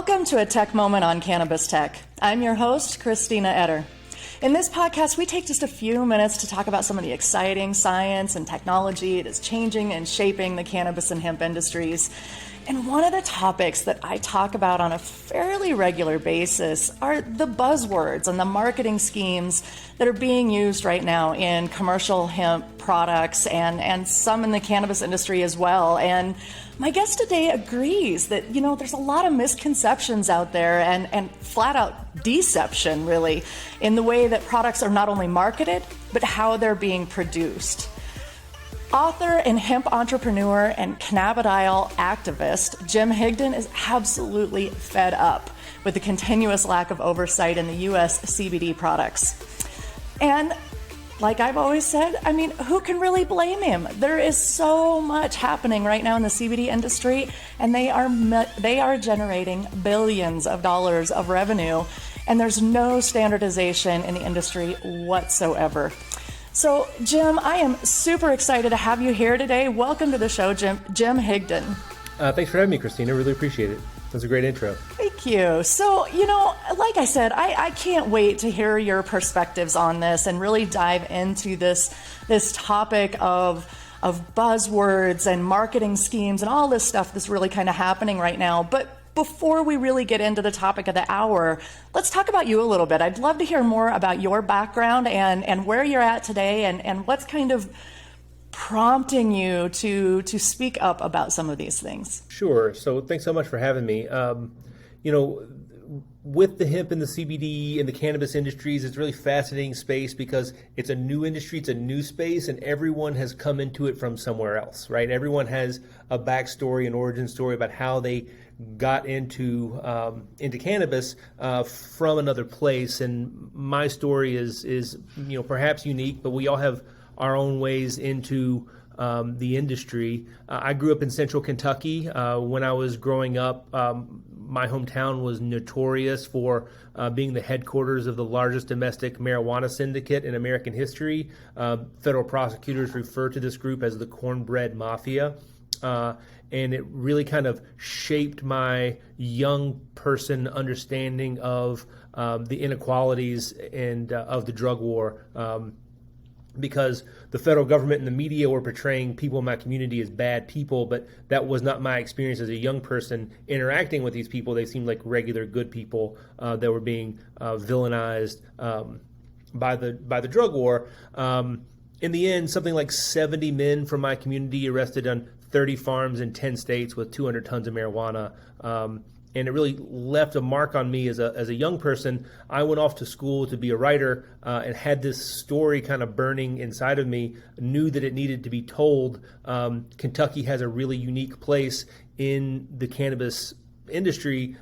Welcome to a Tech Moment on Cannabis Tech. I'm your host, Christina Etter. In this podcast, we take just a few minutes to talk about some of the exciting science and technology that is changing and shaping the cannabis and hemp industries. And one of the topics that I talk about on a fairly regular basis are the buzzwords and the marketing schemes that are being used right now in commercial hemp products and some in the cannabis industry as well. And my guest today agrees that, there's a lot of misconceptions out there and flat out deception, really, in the way that products are not only marketed, but how they're being produced. Author and hemp entrepreneur and cannabidiol activist Jim Higdon is absolutely fed up with the continuous lack of oversight in the U.S. CBD products. And like I've always said, who can really blame him? There is so much happening right now in the CBD industry, and they are generating billions of dollars of revenue, and there's no standardization in the industry whatsoever. So, Jim, I am super excited to have you here today. Welcome to the show, Jim Higdon. Thanks for having me, Christina. Really appreciate it. That's a great intro. Thank you. So, like I said, I can't wait to hear your perspectives on this and really dive into this topic of buzzwords and marketing schemes and all this stuff that's really kind of happening right now. But before we really get into the topic of the hour, let's talk about you a little bit. I'd love to hear more about your background and where you're at today and what's kind of prompting you to speak up about some of these things. Sure. So thanks so much for having me. With the hemp and the CBD and the cannabis industries, it's a really fascinating space because it's a new industry, it's a new space, and everyone has come into it from somewhere else, right? Everyone has a backstory, an origin story about how they got into cannabis from another place. And my story is perhaps unique, but we all have our own ways into the industry. I grew up in central Kentucky. When I was growing up, my hometown was notorious for being the headquarters of the largest domestic marijuana syndicate in American history. Federal prosecutors refer to this group as the Cornbread Mafia. And it really kind of shaped my young person understanding of the inequalities and of the drug war. Because the federal government and the media were portraying people in my community as bad people, but that was not my experience as a young person interacting with these people. They seemed like regular good people that were being villainized by the drug war. In the end, something like 70 men from my community arrested on 30 farms in 10 states with 200 tons of marijuana. And it really left a mark on me as a young person. I went off to school to be a writer and had this story kind of burning inside of me, knew that it needed to be told. Kentucky has a really unique place in the cannabis industry,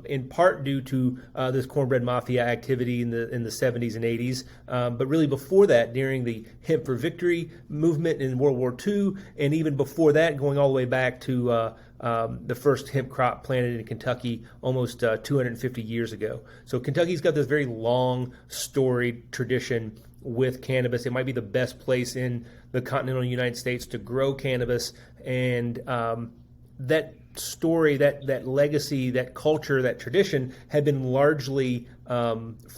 in part due to this Cornbread Mafia activity in the 70s and 80s, but really before that, during the Hemp for Victory movement in World War II, and even before that, going all the way back to the first hemp crop planted in Kentucky almost 250 years ago. So Kentucky's got this very long, storied tradition with cannabis. It might be the best place in the continental United States to grow cannabis, and that story, that legacy, that culture, that tradition had been largely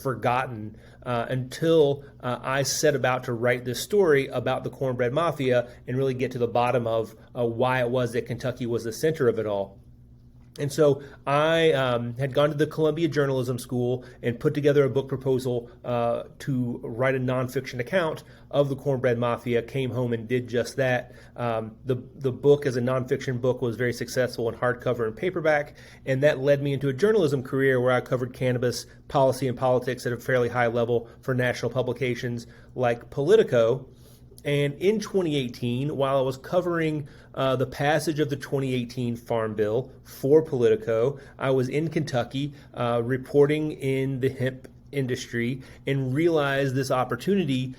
forgotten until I set about to write this story about the Cornbread Mafia and really get to the bottom of why it was that Kentucky was the center of it all. And so I had gone to the Columbia Journalism School and put together a book proposal to write a nonfiction account of the Cornbread Mafia, came home and did just that. The book as a nonfiction book was very successful in hardcover and paperback, and that led me into a journalism career where I covered cannabis policy and politics at a fairly high level for national publications like Politico. And in 2018, while I was covering the passage of the 2018 Farm Bill for Politico, I was in Kentucky reporting in the hemp industry and realized this opportunity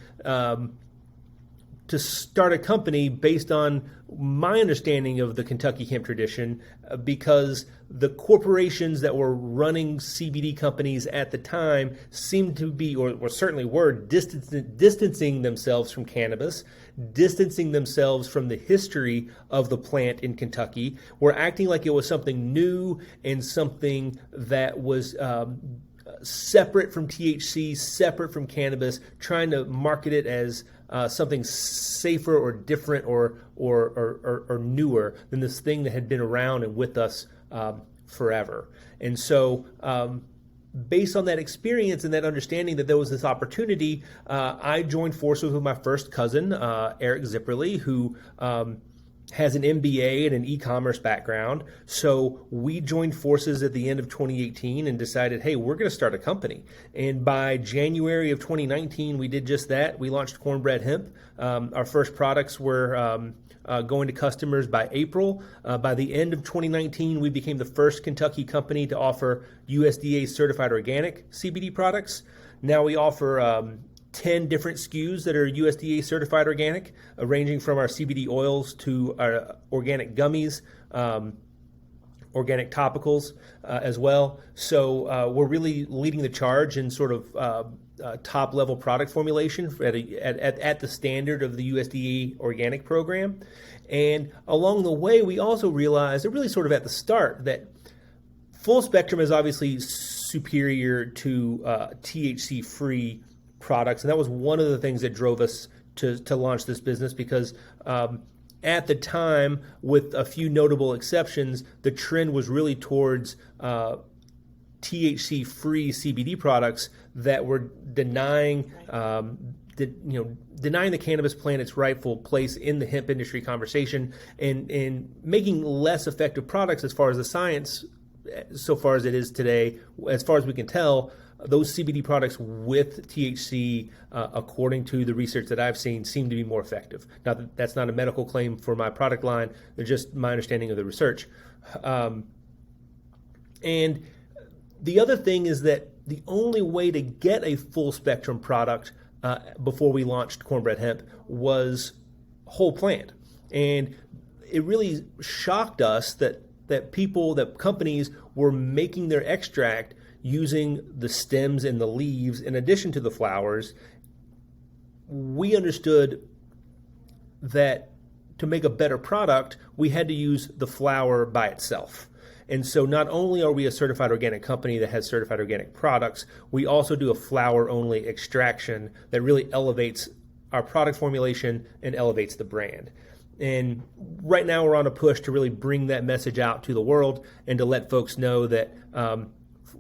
to start a company based on my understanding of the Kentucky hemp tradition, because the corporations that were running CBD companies at the time seemed to be, or certainly were, distancing themselves from cannabis, distancing themselves from the history of the plant in Kentucky, were acting like it was something new and something that was separate from THC, separate from cannabis, trying to market it as something safer or different or newer than this thing that had been around and with us forever. And so based on that experience and that understanding that there was this opportunity, I joined forces with my first cousin, Eric Zipperly, who has an MBA and an e-commerce background. So we joined forces at the end of 2018 and decided, hey, we're going to start a company. And by January of 2019, we did just that. We launched Cornbread Hemp. Our first products were going to customers by April. By the end of 2019, we became the first Kentucky company to offer USDA certified organic CBD products. Now we offer 10 different SKUs that are USDA certified organic, ranging from our CBD oils to our organic gummies, organic topicals as well. So we're really leading the charge in sort of top level product formulation at the standard of the USDA organic program. And along the way, we also realized, really sort of at the start, that full spectrum is obviously superior to THC free products, and that was one of the things that drove us to launch this business, because at the time, with a few notable exceptions, the trend was really towards THC-free CBD products that were denying the cannabis plant its rightful place in the hemp industry conversation, and making less effective products as far as the science, so far as it is today, as far as we can tell. Those CBD products with THC, according to the research that I've seen, seem to be more effective. Now, that's not a medical claim for my product line. They're just my understanding of the research. And the other thing is that the only way to get a full spectrum product before we launched Cornbread Hemp was whole plant. And it really shocked us that companies were making their extract using the stems and the leaves in addition to the flowers. We understood that to make a better product, we had to use the flower by itself. And so not only are we a certified organic company that has certified organic products, we also do a flower-only extraction that really elevates our product formulation and elevates the brand. And right now we're on a push to really bring that message out to the world and to let folks know that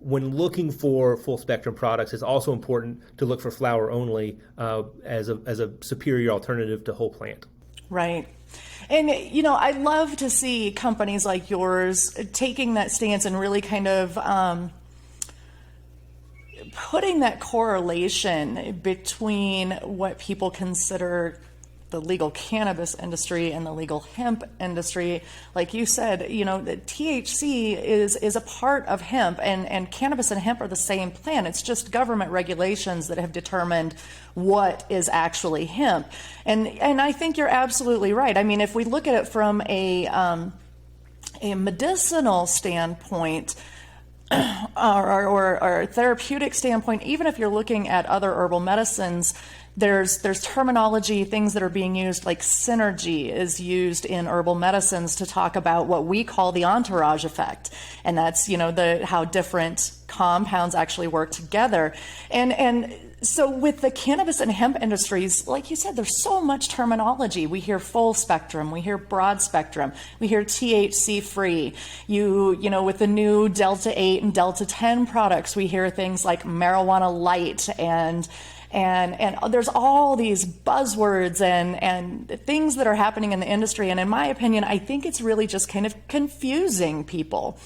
when looking for full spectrum products, it's also important to look for flower only as a superior alternative to whole plant. Right. And, I love to see companies like yours taking that stance and really kind of putting that correlation between what people consider the legal cannabis industry and the legal hemp industry. Like you said, the THC is a part of hemp, and cannabis and hemp are the same plant. It's just government regulations that have determined what is actually hemp. And I think you're absolutely right. I mean, if we look at it from a medicinal standpoint, or a therapeutic standpoint, even if you're looking at other herbal medicines, there's terminology, things that are being used, like synergy is used in herbal medicines to talk about what we call the entourage effect. And that's, how different compounds actually work together. And so with the cannabis and hemp industries, like you said, there's so much terminology. We hear full spectrum, we hear broad spectrum, we hear THC free. With the new Delta 8 and Delta 10 products, we hear things like marijuana light, and there's all these buzzwords and things that are happening in the industry. And in my opinion, I think it's really just kind of confusing people.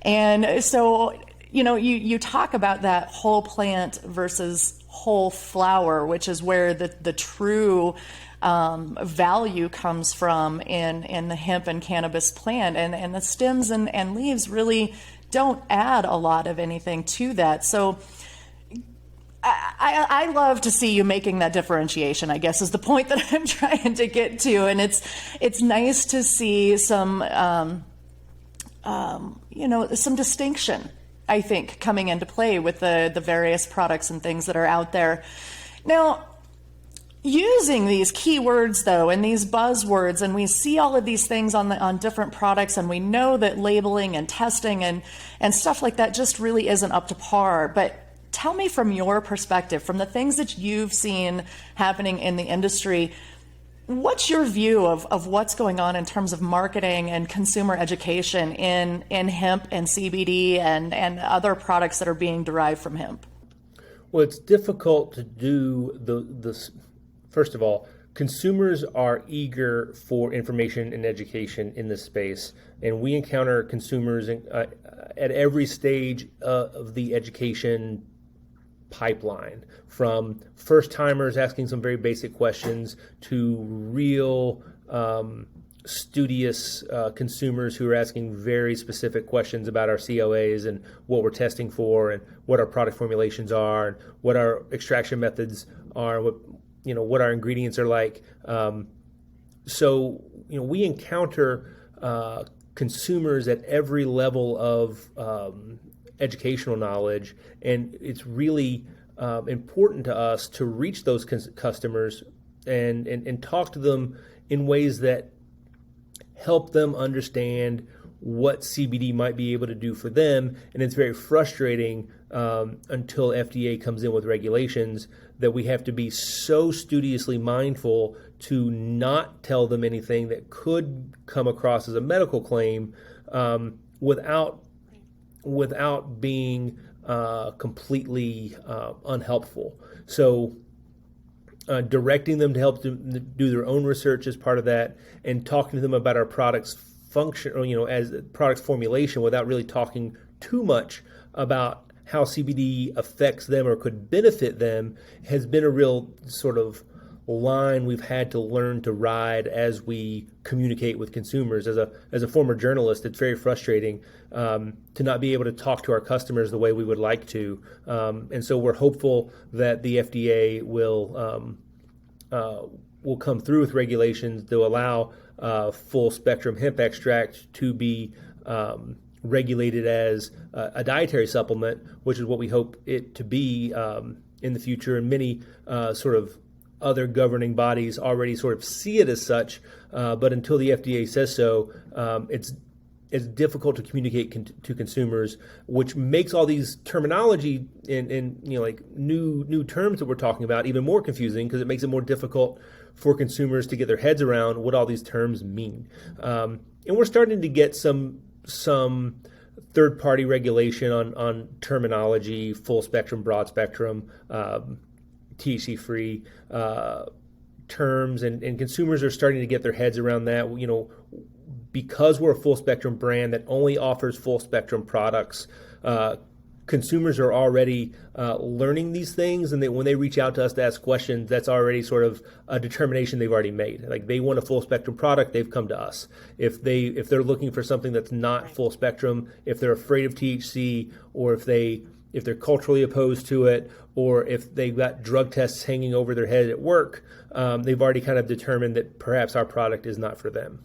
And so, you talk about that whole plant versus whole flower, which is where the true value comes from in the hemp and cannabis plant. And the stems and leaves really don't add a lot of anything to that. So I love to see you making that differentiation, I guess, is the point that I'm trying to get to. And it's nice to see some, some distinction, I think, coming into play with the various products and things that are out there. Now, using these keywords, though, and these buzzwords, and we see all of these things on different products, and we know that labeling and testing and stuff like that just really isn't up to par. But tell me from your perspective, from the things that you've seen happening in the industry, what's your view of what's going on in terms of marketing and consumer education in hemp and CBD and other products that are being derived from hemp? Well, it's difficult to do the first of all, consumers are eager for information and education in this space, and we encounter consumers at every stage of the education pipeline, from first timers asking some very basic questions to real studious consumers who are asking very specific questions about our COAs and what we're testing for and what our product formulations are and what our extraction methods are, what our ingredients are like. So we encounter consumers at every level of educational knowledge, and it's really important to us to reach those customers and talk to them in ways that help them understand what CBD might be able to do for them. And it's very frustrating until FDA comes in with regulations that we have to be so studiously mindful to not tell them anything that could come across as a medical claim without being completely unhelpful. So directing them to help them do their own research is part of that, and talking to them about our product's function, or, as product formulation, without really talking too much about how CBD affects them or could benefit them, has been a real sort of line we've had to learn to ride as we communicate with consumers. As a former journalist, it's very frustrating to not be able to talk to our customers the way we would like to. And so we're hopeful that the FDA will come through with regulations to allow full spectrum hemp extract to be regulated as a dietary supplement, which is what we hope it to be in the future. And many sort of other governing bodies already sort of see it as such, but until the FDA says so, it's difficult to communicate to consumers, which makes all these terminology and like new terms that we're talking about even more confusing, because it makes it more difficult for consumers to get their heads around what all these terms mean. And we're starting to get some third-party regulation on terminology, full spectrum, broad spectrum, THC-free terms, and consumers are starting to get their heads around that. Because we're a full spectrum brand that only offers full spectrum products, consumers are already learning these things, and when they reach out to us to ask questions, that's already sort of a determination they've already made. Like, they want a full spectrum product, they've come to us. If they're looking for something that's not full spectrum, if they're afraid of THC, or if they're culturally opposed to it, or if they've got drug tests hanging over their head at work, they've already kind of determined that perhaps our product is not for them.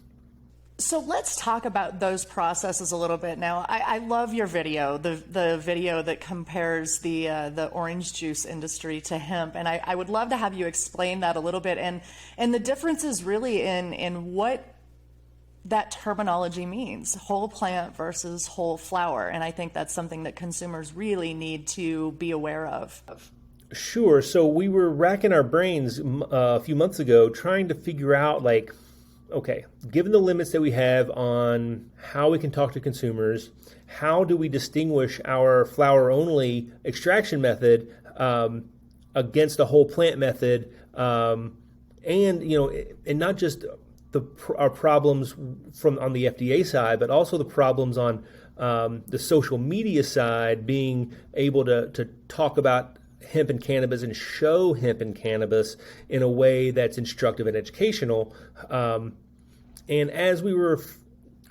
So let's talk about those processes a little bit now. I love your video, the video that compares the orange juice industry to hemp, and I would love to have you explain that a little bit, and the differences really in what that terminology means, whole plant versus whole flower. And I think that's something that consumers really need to be aware of. Sure. So we were racking our brains a few months ago trying to figure out, like, okay, given the limits that we have on how we can talk to consumers, how do we distinguish our flower-only extraction method against a whole plant method, and not just our problems on the FDA side, but also the problems on the social media side, being able to talk about hemp and cannabis and show hemp and cannabis in a way that's instructive and educational. And as we were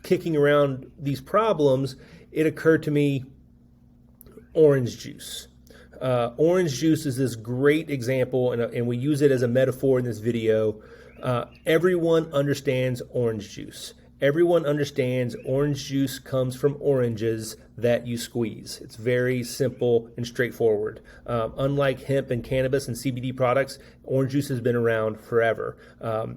kicking around these problems, it occurred to me, orange juice. Orange juice is this great example, and we use it as a metaphor in this video. Everyone understands orange juice. Everyone understands orange juice comes from oranges that you squeeze. It's very simple and straightforward. Unlike hemp and cannabis and CBD products, orange juice has been around forever.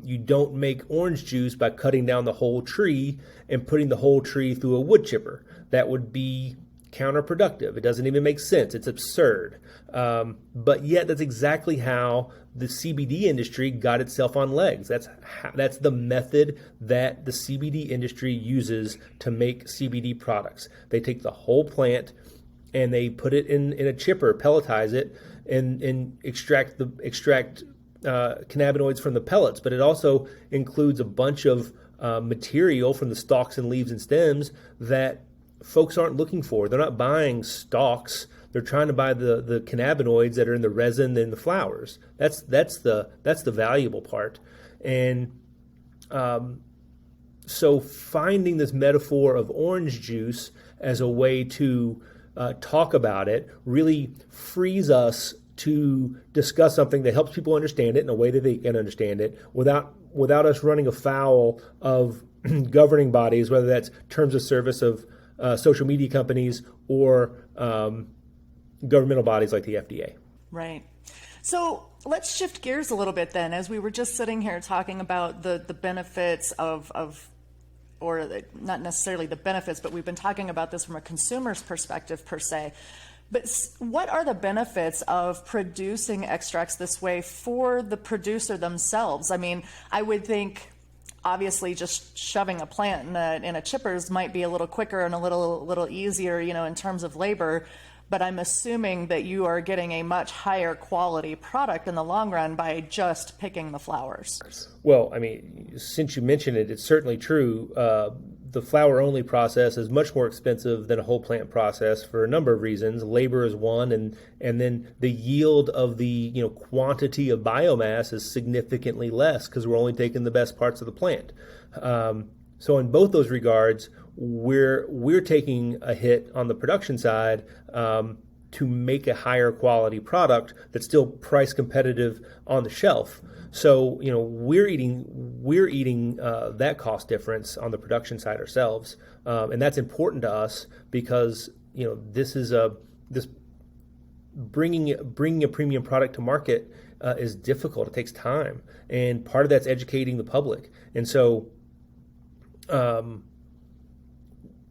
You don't make orange juice by cutting down the whole tree and putting the whole tree through a wood chipper. That would be counterproductive. It doesn't even make sense. It's absurd. But yet that's exactly how the CBD industry got itself on legs. That's the method that the CBD industry uses to make CBD products. They take the whole plant and they put it in a chipper, pelletize it, and extract cannabinoids from the pellets. But it also includes a bunch of material from the stalks and leaves and stems that folks aren't looking for. They're not buying stalks. They're trying to buy the cannabinoids that are in the resin and the flowers. That's the valuable part. And so finding this metaphor of orange juice as a way to talk about it really frees us to discuss something that helps people understand it in a way that they can understand it without us running afoul of governing bodies, whether that's terms of service of social media companies or governmental bodies like the FDA. Right. So let's shift gears a little bit then, as we were just sitting here talking about the benefits or not necessarily the benefits, but we've been talking about this from a consumer's perspective per se. But what are the benefits of producing extracts this way for the producer themselves? I mean, I would think obviously just shoving a plant in a chippers might be a little quicker and a little easier, in terms of labor. But I'm assuming that you are getting a much higher quality product in the long run by just picking the flowers. Well, I mean, since you mentioned it, it's certainly true. The flower-only process is much more expensive than a whole plant process for a number of reasons. Labor is one, and then the yield of the quantity of biomass is significantly less because we're only taking the best parts of the plant. So in both those regards, we're taking a hit on the production side to make a higher quality product that's still price competitive on the shelf. So we're eating that cost difference on the production side ourselves, and that's important to us because this is bringing a premium product to market is difficult. It takes time, and part of that's educating the public. And so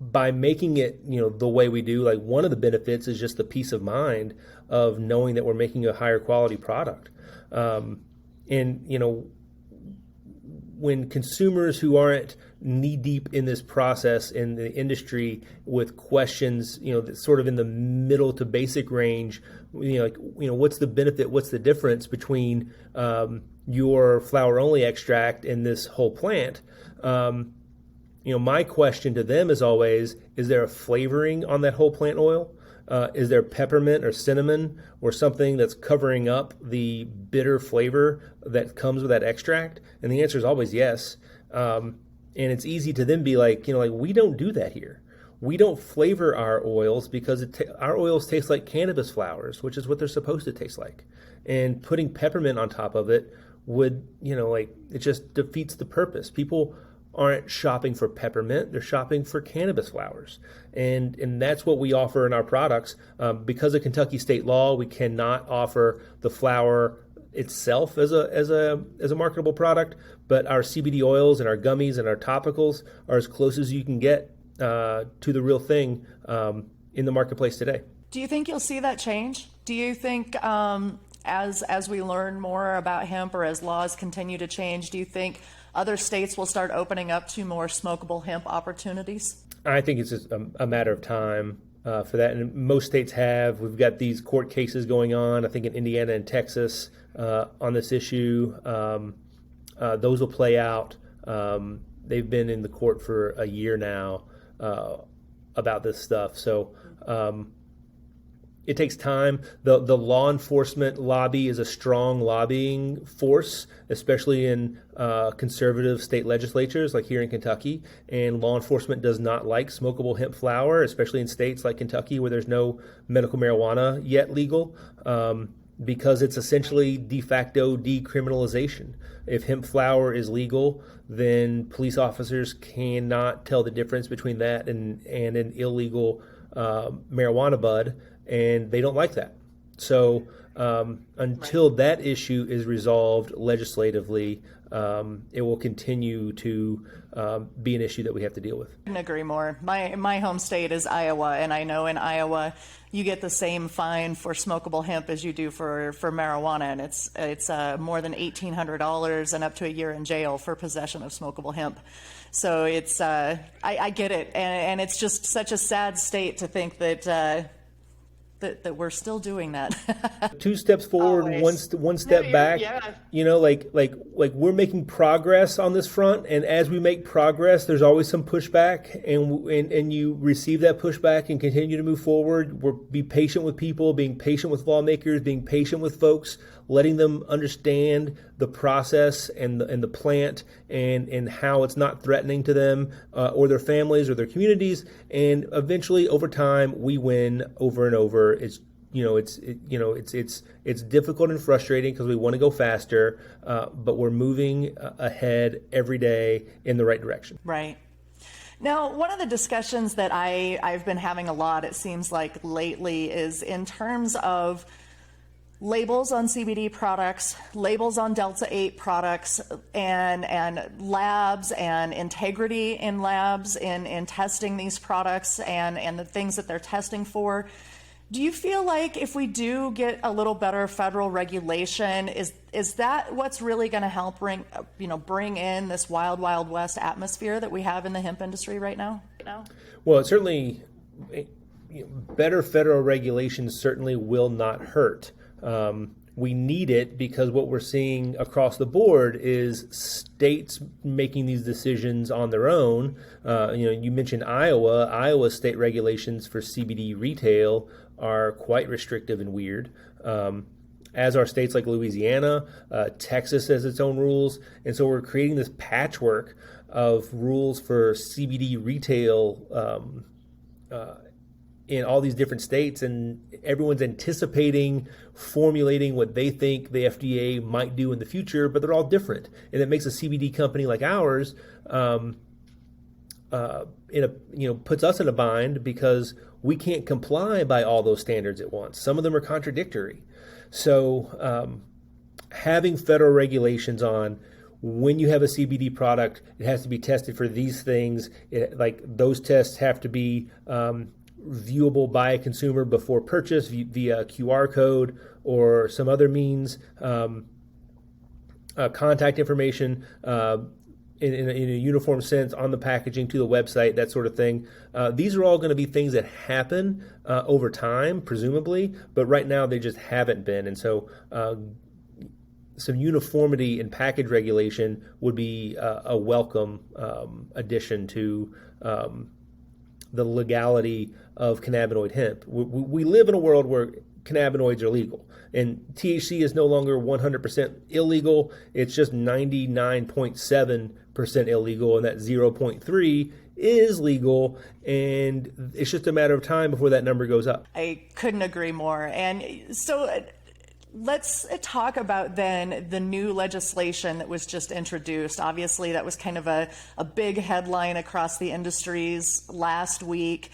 by making it, the way we do, like one of the benefits is just the peace of mind of knowing that we're making a higher quality product. And when consumers who aren't knee deep in this process in the industry with questions, that's sort of in the middle to basic range, what's the benefit? What's the difference between your flower only extract and this whole plant? My question to them is always, is there a flavoring on that whole plant oil? Is there peppermint or cinnamon or something that's covering up the bitter flavor that comes with that extract? And the answer is always yes. And it's easy to then be like, we don't do that here. We don't flavor our oils because our oils taste like cannabis flowers, which is what they're supposed to taste like. And putting peppermint on top of it would, it just defeats the purpose. People aren't shopping for peppermint, they're shopping for cannabis flowers. And that's what we offer in our products. Because of Kentucky state law, we cannot offer the flower itself as a marketable product, but our CBD oils and our gummies and our topicals are as close as you can get to the real thing in the marketplace today. Do you think you'll see that change? Do you think as we learn more about hemp or as laws continue to change, do you think other states will start opening up to more smokable hemp opportunities? I think it's just a matter of time for that. And most states have. We've got these court cases going on, I think in Indiana and Texas on this issue. Those will play out. They've been in the court for a year now about this stuff. So it takes time. The law enforcement lobby is a strong lobbying force, especially in conservative state legislatures like here in Kentucky. And law enforcement does not like smokable hemp flower, especially in states like Kentucky where there's no medical marijuana yet legal, because it's essentially de facto decriminalization. If hemp flower is legal, then police officers cannot tell the difference between that and an illegal marijuana bud, and they don't like that. So until that issue is resolved legislatively, it will continue to be an issue that we have to deal with. I couldn't agree more. My home state is Iowa, and I know in Iowa you get the same fine for smokable hemp as you do for marijuana, and it's more than $1,800 and up to a year in jail for possession of smokable hemp. So it's I get it, and it's just such a sad state to think that that we're still doing that. 2 steps forward, one step back. Yeah. You know, like we're making progress on this front, and as we make progress, there's always some pushback, and you receive that pushback and continue to move forward. Be patient with people, being patient with lawmakers, being patient with folks, letting them understand the process and the plant and how it's not threatening to them or their families or their communities. And eventually, over time, we win over and over. It's difficult and frustrating because we want to go faster, but we're moving ahead every day in the right direction. Right. Now, one of the discussions that I've been having a lot, it seems like lately, is in terms of labels on CBD products, labels on Delta 8 products, and labs and integrity in labs in testing these products and the things that they're testing for. Do you feel like if we do get a little better federal regulation, is that what's really going to help bring in this wild, wild west atmosphere that we have in the hemp industry right now? Well, it certainly, better federal regulations certainly will not hurt. We need it because what we're seeing across the board is states making these decisions on their own. You mentioned Iowa. Iowa's state regulations for CBD retail are quite restrictive and weird, as are states like Louisiana. Texas has its own rules. And so we're creating this patchwork of rules for CBD retail in all these different states, and everyone's anticipating formulating what they think the FDA might do in the future, but they're all different. And it makes a CBD company like ours puts us in a bind because we can't comply by all those standards at once. Some of them are contradictory. So having federal regulations on when you have a CBD product, it has to be tested for these things. Those tests have to be viewable by a consumer before purchase via QR code or some other means, contact information in a uniform sense on the packaging to the website, that sort of thing. These are all going to be things that happen over time, presumably, but right now they just haven't been. And so some uniformity in package regulation would be a welcome addition to the legality of cannabinoid hemp. We live in a world where cannabinoids are legal, and THC is no longer 100% illegal. It's just 99.7% illegal, and that 0.3 is legal, and it's just a matter of time before that number goes up. I couldn't agree more. And so let's talk about then the new legislation that was just introduced. Obviously, that was kind of a big headline across the industries last week.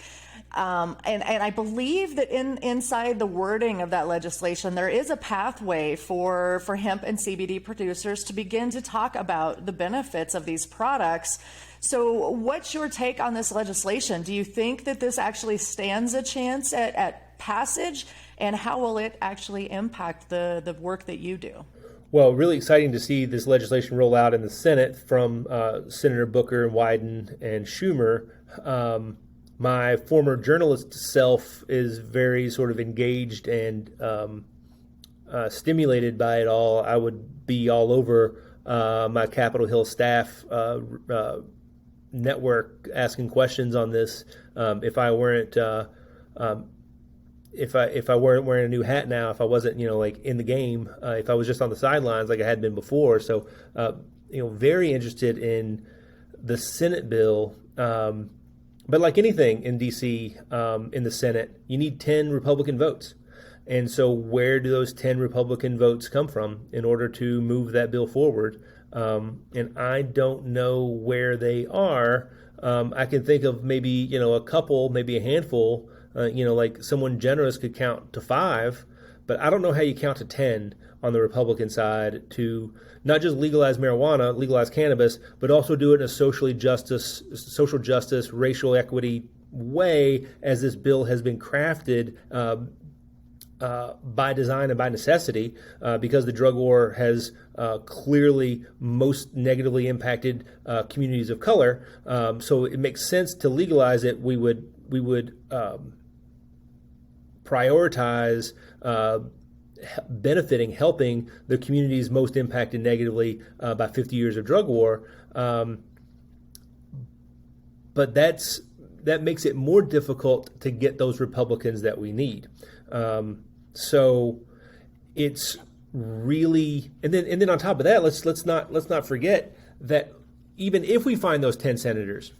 And I believe that inside the wording of that legislation, there is a pathway for hemp and CBD producers to begin to talk about the benefits of these products. So what's your take on this legislation? Do you think that this actually stands a chance at passage? And how will it actually impact the work that you do? Well, really exciting to see this legislation roll out in the Senate from Senator Booker and Wyden and Schumer. My former journalist self is very sort of engaged and stimulated by it all. I would be all over my Capitol Hill staff network asking questions on this if I weren't if I weren't wearing a new hat now, if I wasn't, like in the game, if I was just on the sidelines like I had been before. So, very interested in the Senate bill. But like anything in D.C., in the Senate, you need 10 Republican votes. And so where do those 10 Republican votes come from in order to move that bill forward? And I don't know where they are. I can think of maybe, a couple, maybe a handful. Like someone generous could count to 5, but I don't know how you count to 10 on the Republican side to not just legalize marijuana, legalize cannabis, but also do it in a social justice, racial equity way, as this bill has been crafted by design and by necessity, because the drug war has clearly most negatively impacted communities of color. So it makes sense to legalize it. We would prioritize helping the communities most impacted negatively by 50 years of drug war. But that makes it more difficult to get those Republicans that we need. So it's really, and then on top of that, let's not forget that even if we find those 10 senators,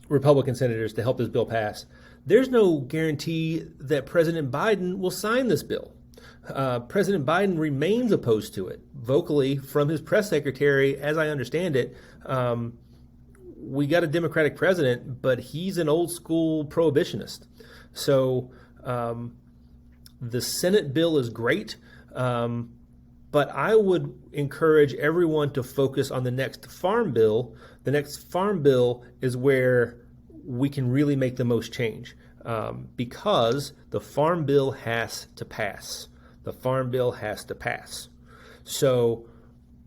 Republican senators, to help this bill pass, there's no guarantee that President Biden will sign this bill. President Biden remains opposed to it vocally from his press secretary, as I understand it. We got a Democratic president, but he's an old school prohibitionist. So the Senate bill is great, but I would encourage everyone to focus on the next farm bill. The next farm bill is where we can really make the most change, because the farm bill has to pass. The farm bill has to pass. So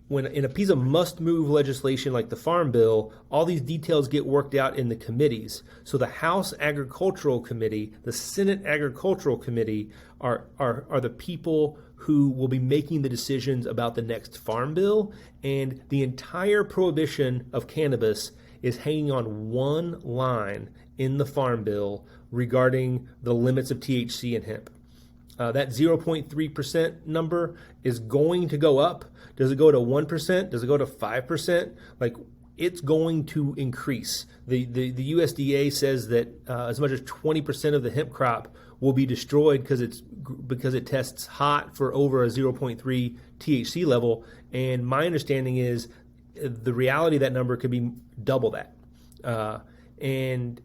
when in a piece of must-move legislation like the Farm Bill, all these details get worked out in the committees. So the House Agricultural Committee, the Senate Agricultural Committee are the people who will be making the decisions about the next Farm Bill, and the entire prohibition of cannabis is hanging on one line in the Farm Bill regarding the limits of THC in hemp. That 0.3% number is going to go up. Does it go to 1%? Does it go to 5%? Like, it's going to increase. The USDA says that as much as 20% of the hemp crop will be destroyed because it tests hot for over a 0.3 THC level. And my understanding is the reality of that number could be double that. And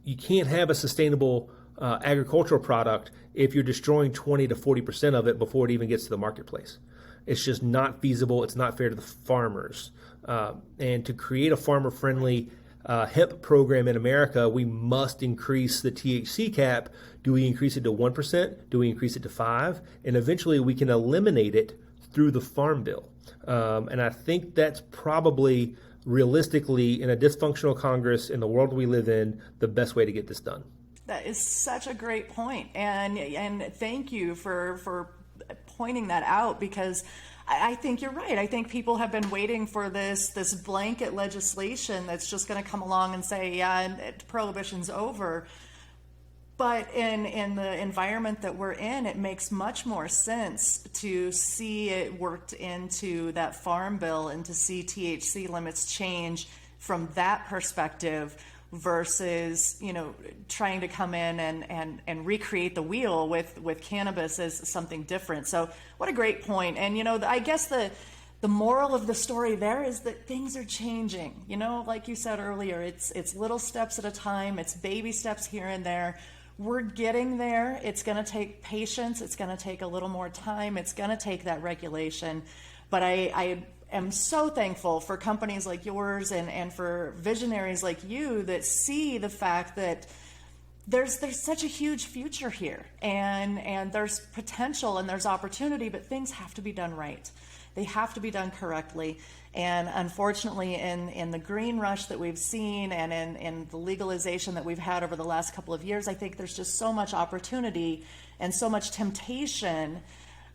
you can't have a sustainable agricultural product if you're destroying 20 to 40% of it before it even gets to the marketplace. It's just not feasible. It's not fair to the farmers. And to create a farmer-friendly hemp program in America, we must increase the THC cap. Do we increase it to 1%? Do we increase it to 5%? And eventually we can eliminate it through the Farm Bill. And I think that's probably, realistically, in a dysfunctional Congress, in the world we live in, the best way to get this done. That is such a great point, and thank you for pointing that out, because I think you're right. I think people have been waiting for this blanket legislation that's just going to come along and say, yeah, prohibition's over. But in the environment that we're in, it makes much more sense to see it worked into that Farm Bill and to see THC limits change from that perspective, versus, trying to come in and recreate the wheel with cannabis as something different. So what a great point. And, I guess the moral of the story there is that things are changing. Like you said earlier, it's little steps at a time. It's baby steps here and there. We're getting there. It's going to take patience. It's going to take a little more time. It's going to take that regulation. But I am so thankful for companies like yours and for visionaries like you that see the fact that there's such a huge future here, and there's potential and there's opportunity, but things have to be done right. They have to be done correctly. And unfortunately, in the green rush that we've seen and in the legalization that we've had over the last couple of years, I think there's just so much opportunity and so much temptation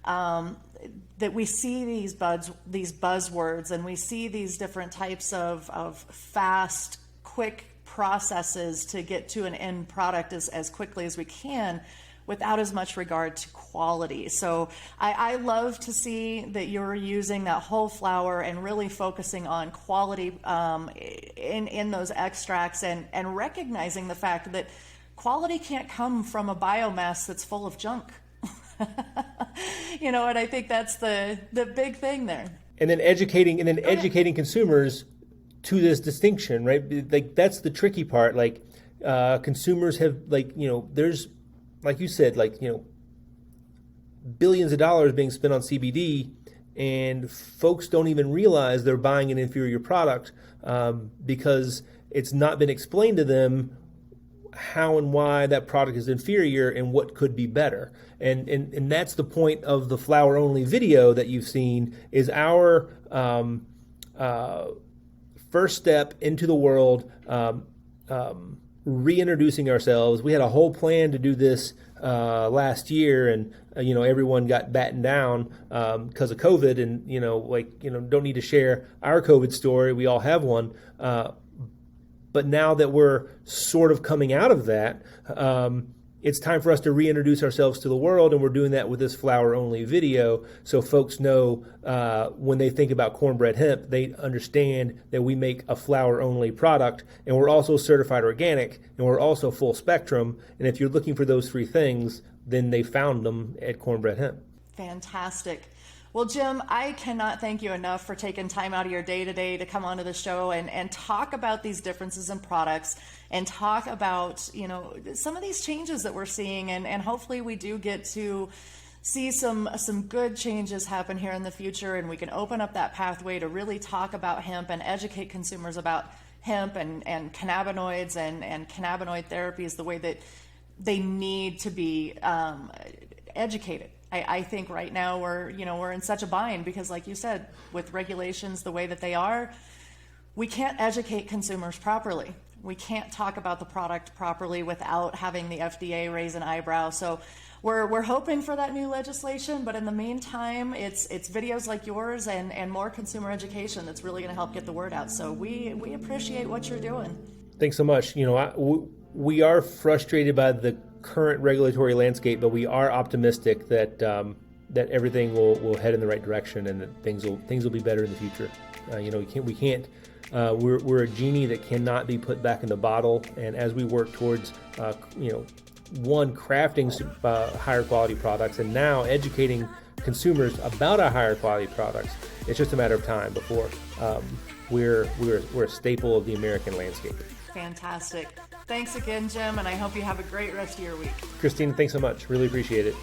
that we see these buzzwords, and we see these different types of fast, quick processes to get to an end product as quickly as we can without as much regard to quality. So I love to see that you're using that whole flower and really focusing on quality in those extracts, and recognizing the fact that quality can't come from a biomass that's full of junk. And I think that's the big thing there. And then educating consumers to this distinction, right? Like, that's the tricky part. Like, consumers have, there's, like you said, billions of dollars being spent on CBD, and folks don't even realize they're buying an inferior product because it's not been explained to them how and why that product is inferior and what could be better. And that's the point of the flower only video that you've seen, is our first step into the world, reintroducing ourselves. We had a whole plan to do this last year, and everyone got battened down because of COVID, and don't need to share our COVID story. We all have one. But now that we're sort of coming out of that, it's time for us to reintroduce ourselves to the world, and we're doing that with this flower-only video, so folks know when they think about cornbread hemp, they understand that we make a flower-only product, and we're also certified organic, and we're also full spectrum, and if you're looking for those three things, then they found them at Cornbread Hemp. Fantastic. Well, Jim, I cannot thank you enough for taking time out of your day today to come onto the show and talk about these differences in products, and talk about, some of these changes that we're seeing, and hopefully we do get to see some good changes happen here in the future, and we can open up that pathway to really talk about hemp and educate consumers about hemp and cannabinoids and cannabinoid therapies the way that they need to be educated. I think right now we're in such a bind because, like you said, with regulations the way that they are, we can't educate consumers properly. We can't talk about the product properly without having the FDA raise an eyebrow. So we're hoping for that new legislation, but in the meantime, it's videos like yours and more consumer education that's really going to help get the word out. So we appreciate what you're doing. Thanks so much. We are frustrated by the current regulatory landscape, but we are optimistic that that everything will head in the right direction, and that things will be better in the future. We're a genie that cannot be put back in the bottle, and as we work towards crafting higher quality products, and now educating consumers about our higher quality products, it's just a matter of time before we're a staple of the American landscape. Fantastic. Thanks again, Jim, and I hope you have a great rest of your week. Christine, thanks so much. Really appreciate it.